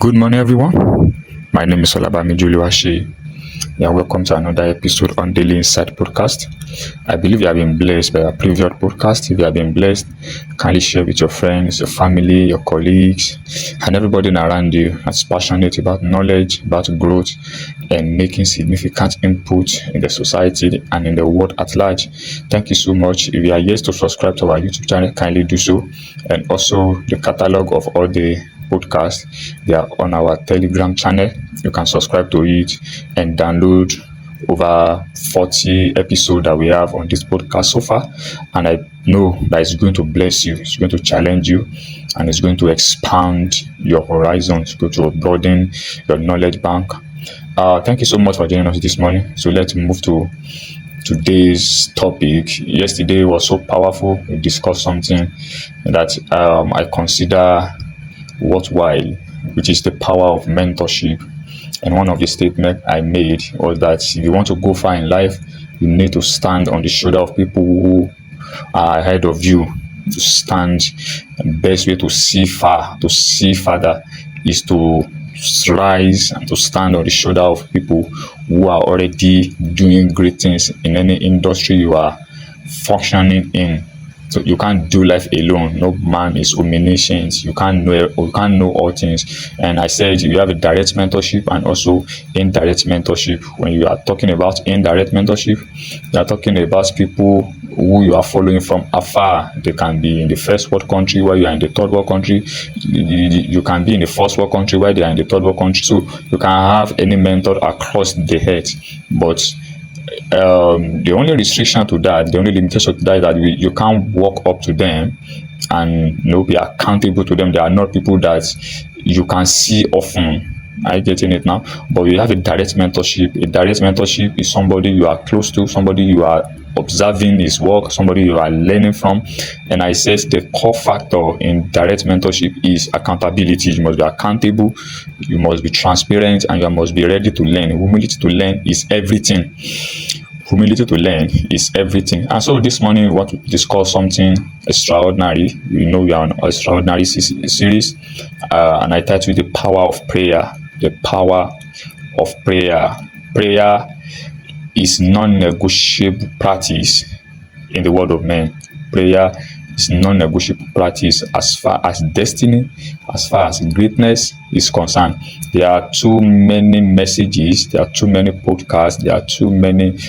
Good morning, everyone. My name is Olabami Juliwashi. Yeah, welcome to another episode on Daily Insight Podcast. I believe you have been blessed by our previous podcast. If you have been blessed, kindly share with your friends, your family, your colleagues, and everybody around you that's passionate about knowledge, about growth, and making significant input in the society and in the world at large. Thank you so much. If you are yet to subscribe to our YouTube channel, kindly do so. And also the catalog of all the podcast. They are on our Telegram channel. You can subscribe to it and download over 40 episodes that we have on this podcast so far. And I know that it's going to bless you, it's going to challenge you, and it's going to expand your horizons, going to broaden your knowledge bank. Thank you so much for joining us this morning. So let's move to today's topic. Yesterday was so powerful. We discussed something that I consider worthwhile, which is the power of mentorship. And one of the statements I made was that if you want to go far in life, you need to stand on the shoulder of people who are ahead of you. To stand, the best way to see far, to see further, is to rise and to stand on the shoulder of people who are already doing great things in any industry you are functioning in. So you can't do life alone. No man is omniscient. You can't know all things. And I said you have a direct mentorship and also indirect mentorship. When you are talking about indirect mentorship, you are talking about people who you are following from afar. They can be in the first world country while you are in the third world country. You can be in the first world country while they are in the third world country. So you can have any mentor across the head. But the only restriction to that, the only limitation to that is that you can't walk up to them and be accountable to them. They are not people that you can see often. Are you getting it now? But you have a direct mentorship. A direct mentorship is somebody you are close to, somebody you are observing his work, somebody you are learning from. And I said the core factor in direct mentorship is accountability. You must be accountable, you must be transparent, and you must be ready to learn. Humility to learn is everything. Humility to learn is everything. And so this morning we want to discuss something extraordinary. We know we are on an extraordinary series, and I titled the power of prayer. The power of prayer. Prayer is non-negotiable practice in the world of men. Prayer is non-negotiable practice as far as destiny, as far as greatness is concerned. There are too many messages, there are too many podcasts, there are too many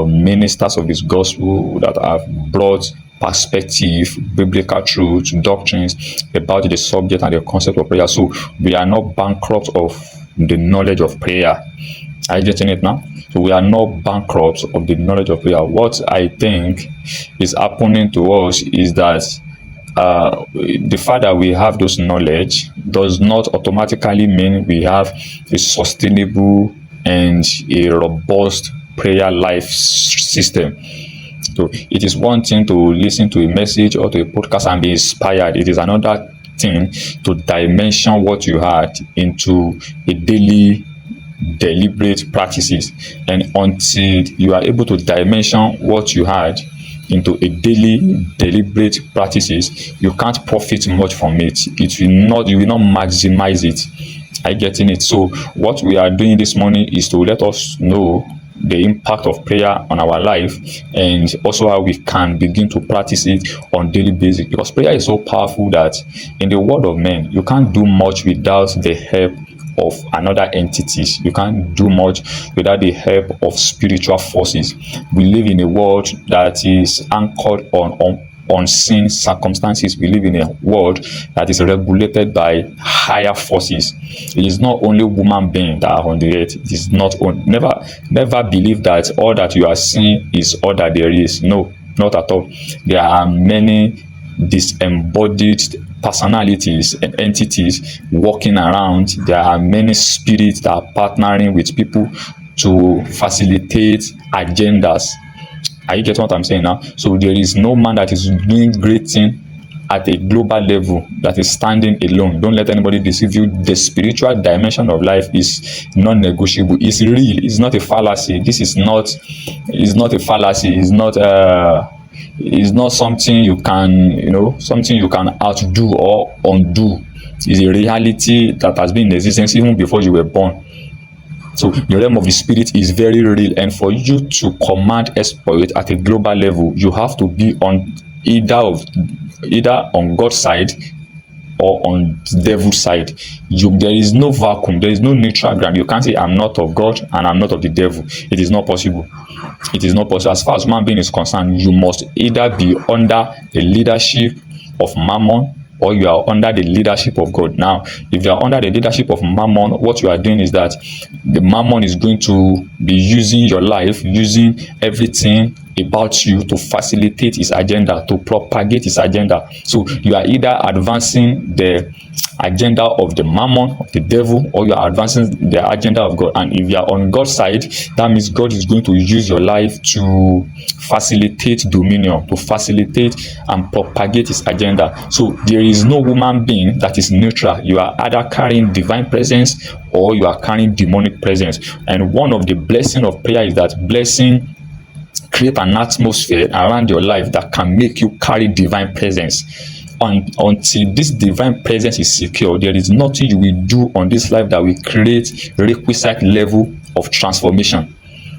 ministers of this gospel that have brought perspective, biblical truth, doctrines about the subject and the concept of prayer. So we are not bankrupt of the knowledge of prayer. Are you getting it now? So we are not bankrupt of the knowledge of prayer. What I think is happening to us is that the fact that we have those knowledge does not automatically mean we have a sustainable and a robust prayer life system. So it is one thing to listen to a message or to a podcast and be inspired. It is another thing to dimension what you had into a daily deliberate practices. And until you are able to dimension what you had into a daily deliberate practices, you can't profit much from it. You will not maximize it. Are you getting it? So what we are doing this morning is to let us know the impact of prayer on our life, and also how we can begin to practice it on daily basis, because prayer is so powerful that in the world of men you can't do much without the help of another entities. You can't do much without the help of spiritual forces. We live in a world that is anchored on unseen circumstances. We live in a world that is regulated by higher forces. It is not only human beings that are on the earth. It is not never believe that all that you are seeing is all that there is. No, not at all. There are many disembodied personalities and entities walking around. There are many spirits that are partnering with people to facilitate agendas. Are you getting what I'm saying now? So there is no man that is doing great thing at a global level that is standing alone. Don't let anybody deceive you. The spiritual dimension of life is non-negotiable. It's real. It's not a fallacy. This is not. It's not a fallacy. It's not It's not something you can, something you can outdo or undo. It's a reality that has been in existence even before you were born. So the realm of the spirit is very real, and for you to command exploit at a global level, you have to be on either on God's side or on the devil's side. There is no vacuum, there is no neutral ground. You can't say I'm not of God and I'm not of the devil. It is not possible. It is not possible. As far as human being is concerned, you must either be under the leadership of Mammon or you are under the leadership of God. Now, if you are under the leadership of Mammon, what you are doing is that the Mammon is going to be using your life, using everything about you to facilitate his agenda, to propagate his agenda. So you are either advancing the agenda of the Mammon, of the devil, or you are advancing the agenda of God. And if you are on God's side, that means God is going to use your life to facilitate dominion, to facilitate and propagate his agenda. So there is no human being that is neutral. You are either carrying divine presence or you are carrying demonic presence. And one of the blessings of prayer is that blessing create an atmosphere around your life that can make you carry divine presence. Until this divine presence is secure, there is nothing you will do on this life that will create requisite level of transformation.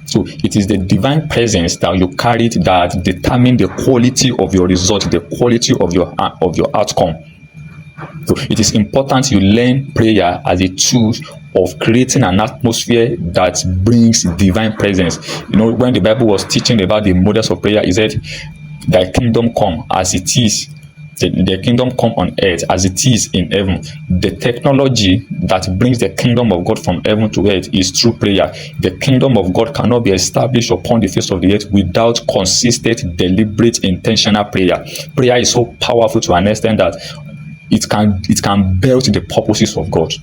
So it is the divine presence that you carry that determine the quality of your result, the quality of your outcome. So it is important you learn prayer as a tool of creating an atmosphere that brings divine presence. When the Bible was teaching about the models of prayer, it said, "Thy kingdom come as it is." The kingdom come on earth as it is in heaven. The technology that brings the kingdom of God from heaven to earth is through prayer. The kingdom of God cannot be established upon the face of the earth without consistent, deliberate, intentional prayer. Prayer is so powerful to an extent that it can belt the purposes of God.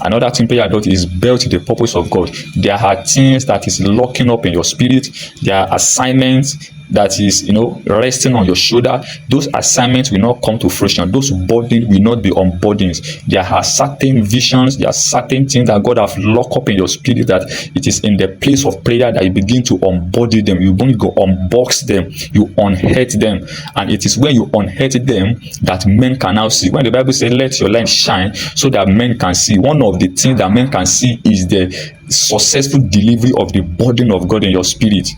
Another thing prayer does is belt the purpose of God. There are things that is locking up in your spirit. There are assignments that is resting on your shoulder. Those assignments will not come to fruition. Those burdens will not be unburdened. There are certain visions, there are certain things that God have locked up in your spirit that it is in the place of prayer that you begin to unbody them. You begin to unbox them, you unhurt them, and it is when you unhurt them that men can now see. When the Bible says let your light shine so that men can see, one of the things that men can see is the successful delivery of the burden of God in your spirit.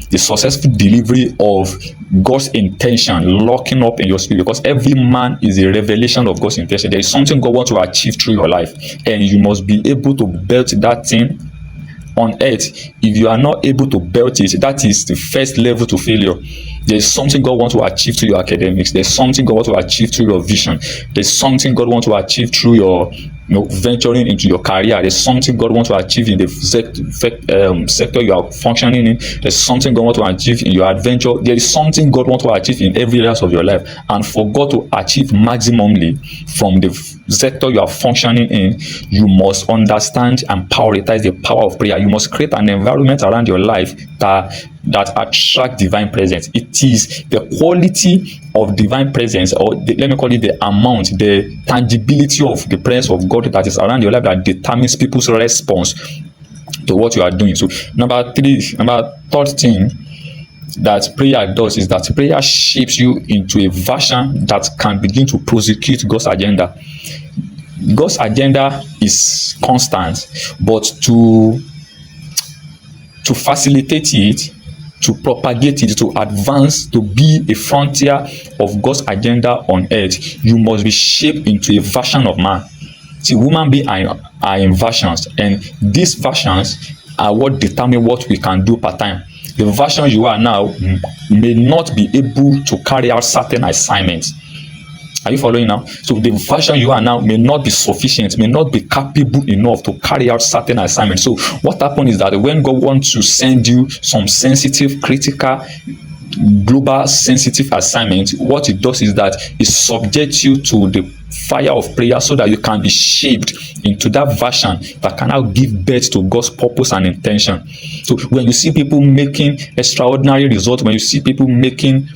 The successful delivery of God's intention locking up in your spirit, because every man is a revelation of God's intention. There is something God wants to achieve through your life, and you must be able to belt that thing on earth. If you are not able to belt it, that is the first level to failure. There is something God wants to achieve through your academics. There's something God wants to achieve through your vision. There's something God wants to achieve through your venturing into your career. There's something God wants to achieve in the sector you are functioning in. There's something God wants to achieve in your adventure. There is something God wants to achieve in every area of your life. And for God to achieve maximally from the sector you are functioning in, you must understand and prioritize the power of prayer. You must create an environment around your life that attract divine presence. It is the quality of divine presence, or let me call it the amount, the tangibility of the presence of God that is around your life that determines people's response to what you are doing. So third thing that prayer does is that prayer shapes you into a version that can begin to prosecute God's agenda. God's agenda is constant, but to facilitate it, to propagate it, to advance, to be a frontier of God's agenda on earth, you must be shaped into a version of man. See, human beings are in versions, and these versions are what determine what we can do per time. The version you are now may not be able to carry out certain assignments. Are you following now? So the version you are now may not be sufficient, may not be capable enough to carry out certain assignments. So what happens is that when God wants to send you some sensitive, critical, global sensitive assignment, what it does is that it subjects you to the fire of prayer so that you can be shaped into that version that can now give birth to God's purpose and intention. So when you see people making extraordinary results, when you see people making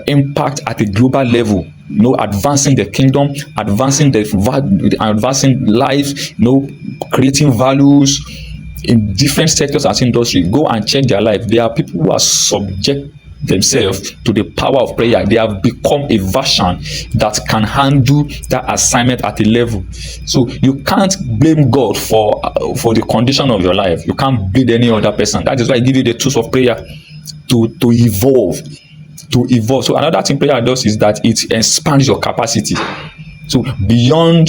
impact at a global level, advancing the kingdom, advancing life, creating values in different sectors and industry, go and check their life. There are people who are subject themselves to the power of prayer, they have become a version that can handle that assignment at a level. So you can't blame God for the condition of your life. You can't blame any other person. That is why I give you the tools of prayer to evolve. So another thing prayer does is that it expands your capacity. So beyond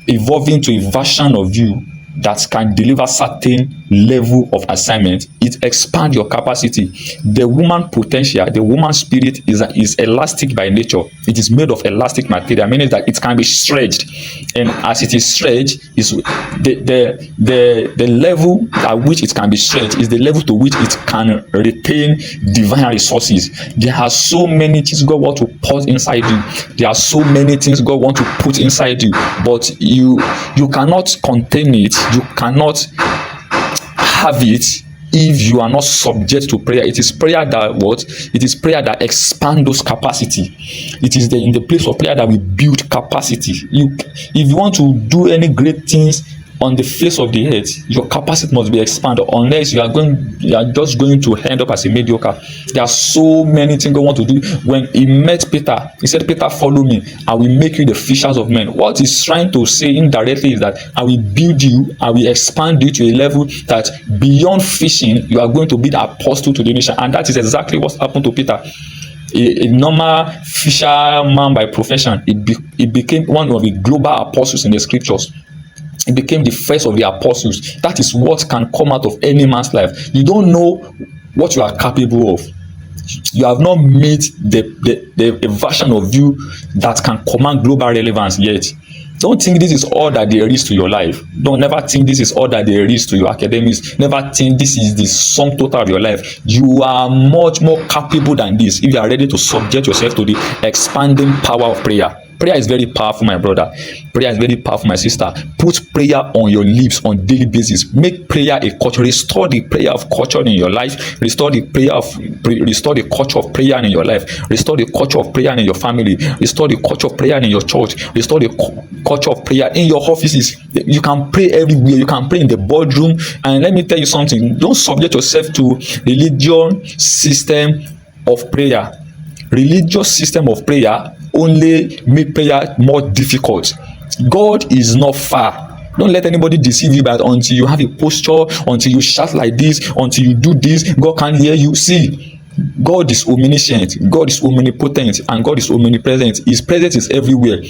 evolving to a version of you that can deliver certain level of assignment, it expands your capacity. The woman potential, the woman spirit is elastic by nature. It is made of elastic material, meaning that it can be stretched, and as it is stretched, is the level at which it can be stretched is the level to which it can retain divine resources. There are so many things God wants to put inside you. There are so many things God wants to put inside you, but you cannot contain it. You cannot have it if you are not subject to prayer. It is prayer that it is prayer that expands those capacity. It is in the place of prayer that we build capacity. If you want to do any great things on the face of the earth, your capacity must be expanded. Unless you are just going to end up as a mediocre. There are so many things God want to do. When he met Peter, he said, Peter, follow me, I will make you the fishers of men. What he's trying to say indirectly is that I will build you, I will expand you to a level that beyond fishing, you are going to be the apostle to the nation. And that is exactly what happened to Peter. A normal fisherman by profession, he became one of the global apostles in the scriptures. He became the first of the apostles. That is what can come out of any man's life. You don't know what you are capable of. You have not made the version of you that can command global relevance yet. Don't think this is all that there is to your life. Don't never think this is all that there is to your academics. Never think this is the sum total of your life. You are much more capable than this if you are ready to subject yourself to the expanding power of prayer. Prayer is very powerful, my brother. Prayer is very powerful, my sister. Put prayer on your lips on daily basis. Make prayer a culture. Restore the prayer of culture in your life. Restore the culture of prayer in your life. Restore the culture of prayer in your family. Restore the culture of prayer in your church. Restore the culture of prayer in your offices. You can pray everywhere. You can pray in the boardroom. And let me tell you something. Don't subject yourself to religion system of prayer. Religious system of prayer only make prayer more difficult. God is not far. Don't let anybody deceive you that until you have a posture, until you shout like this, until you do this, God can't hear you. See, God is omniscient, God is omnipotent, and God is omnipresent. His presence is everywhere.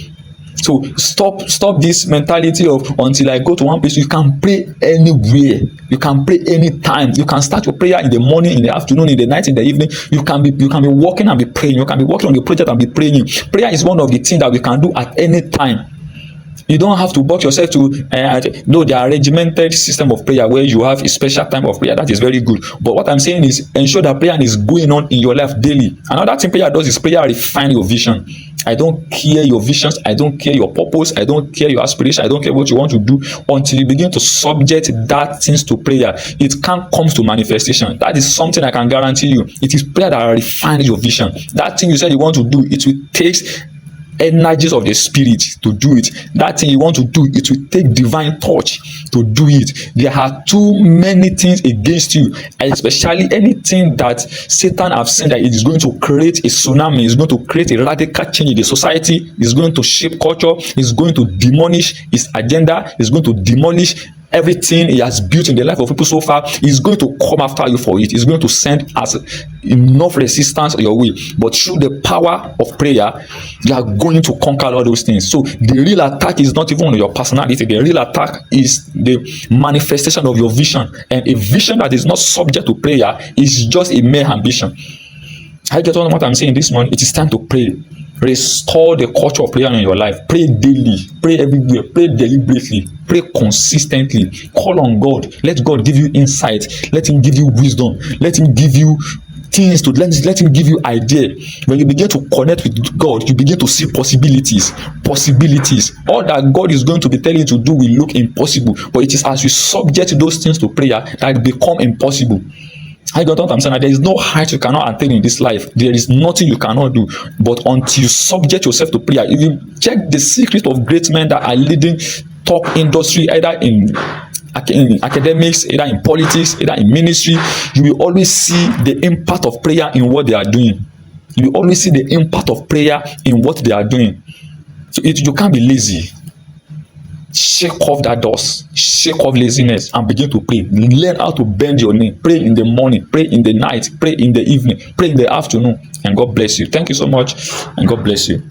So stop this mentality of until I go to one place. You can pray anywhere. You can pray anytime. You can start your prayer in the morning, in the afternoon, in the night, in the evening. You can be walking and be praying. You can be working on the project and be praying. Prayer is one of the things that we can do at any time. You don't have to box yourself to no, there are regimented system of prayer where you have a special time of prayer. That is very good. But what I'm saying is ensure that prayer is going on in your life daily. Another thing prayer does is prayer refine your vision. I don't care your visions. I don't care your purpose. I don't care your aspiration. I don't care what you want to do until you begin to subject that things to prayer. It can't come to manifestation. That is something I can guarantee you. It is prayer that refines your vision. That thing you said you want to do, it will take energies of the spirit to do it. That thing you want to do, it will take divine touch to do it. There are too many things against you, especially anything that Satan have seen that it is going to create a tsunami, is going to create a radical change in the society, is going to shape culture, is going to demolish his agenda, is going to demolish everything he has built in the life of people so far. Is going to come after you for it. He's going to send us enough resistance your way. But through the power of prayer, you are going to conquer all those things. So the real attack is not even on your personality. The real attack is the manifestation of your vision. And a vision that is not subject to prayer is just a mere ambition. I get on what I'm saying this morning. It is time to pray. Restore the culture of prayer in your life. Pray daily. Pray everywhere. Pray deliberately. Pray consistently. Call on God. Let God give you insight. Let Him give you wisdom. Let Him give you things to let Him give you idea. When you begin to connect with God, you begin to see possibilities. All that God is going to be telling you to do will look impossible, but it is as you subject those things to prayer that it become impossible. I got what I'm saying. There is no height you cannot attain in this life. There is nothing you cannot do. But until you subject yourself to prayer, if you check the secret of great men that are leading top industry, either in in academics, either in politics, either in ministry, you will always see the impact of prayer in what they are doing. You will always see the impact of prayer in what they are doing. So you can't be lazy. Shake off that dust, shake off laziness, and begin to pray. Learn how to bend your knee. Pray in the morning, pray in the night, pray in the evening, pray in the afternoon, and God bless you. Thank you so much, and God bless you.